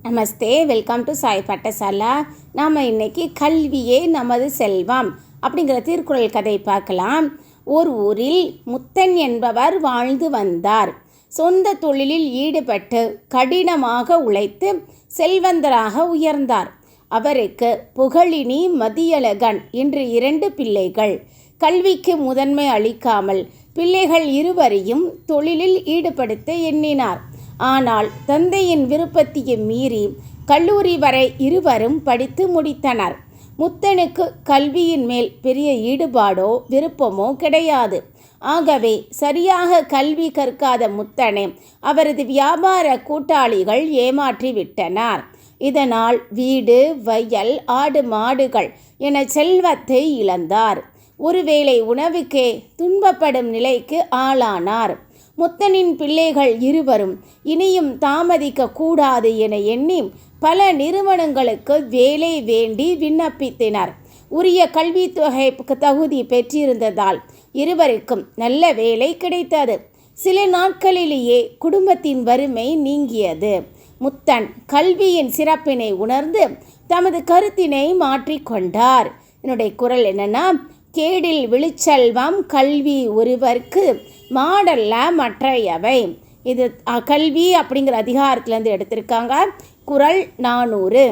Namaste, welcome to Sai Pathashala. நாம் இன்னைக்கு கல்வியே நமது செல்வம் அப்படிங்கிற திருக்குறள் கதை பார்க்கலாம். ஒரு ஊரில் முத்தன் என்பவர் வாழ்ந்து வந்தார். சொந்த தொழிலில் ஈடுபட்டு கடினமாக உழைத்து செல்வந்தராக உயர்ந்தார். அவருக்கு புகழினி, மதியழகன் என்று 2 பிள்ளைகள். கல்விக்கு முதன்மை அளிக்காமல் பிள்ளைகள் இருவரையும் தொழிலில் ஈடுபடுத்த எண்ணினார். ஆனால் தந்தையின் விருப்பத்தையே மீறி கல்லூரி வரை இருவரும் படித்து முடித்தனர். முத்தனுக்கு கல்வியின் மேல் பெரிய ஈடுபாடோ விருப்பமோ கிடையாது. ஆகவே சரியாக கல்வி கற்காத முத்தனை அவரது வியாபார கூட்டாளிகள் ஏமாற்றி விட்டனர். இதனால் வீடு, வயல், ஆடு மாடுகள் என செல்வத்தை இழந்தார். ஒருவேளை உணவுக்கே துன்பப்படும் நிலைக்கு ஆளானார். முத்தனின் பிள்ளைகள் இருவரும் இனியும் தாமதிக்க கூடாது என எண்ணி பல நிறுவனங்களுக்கு வேலை வேண்டி விண்ணப்பித்தனர். உரிய கல்வித்தொகை தகுதி பெற்றிருந்ததால் இருவருக்கும் நல்ல வேலை கிடைத்தது. சில நாட்களிலேயே குடும்பத்தின் வறுமை நீங்கியது. முத்தன் கல்வியின் சிறப்பினை உணர்ந்து தமது கருத்தினை மாற்றிக்கொண்டார். என்னுடைய குரல் என்னன்னா, கேடில் விழுச்செல்வம் கல்வி ஒருவர்க்கு மாடல்ல மற்றையவை. இது கல்வி அப்படிங்கிற அதிகாரத்திலேருந்து எடுத்திருக்காங்க. குறள் 400.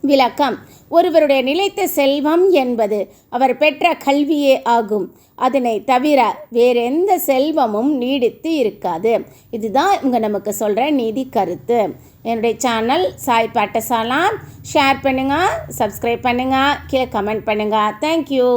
விளக்கம்: ஒருவருடைய நிலைத்த செல்வம் என்பது அவர் பெற்ற கல்வியே ஆகும். அதனை தவிர வேறெந்த செல்வமும் நீடித்து இருக்காது. இதுதான் இவங்க நமக்கு சொல்கிற நீதி கருத்து. என்னுடைய சேனல் சாய் பாட்டசாலா ஷேர் பண்ணுங்கள், சப்ஸ்கிரைப் பண்ணுங்கள், கீழே கமெண்ட் பண்ணுங்கள். தேங்க்யூ.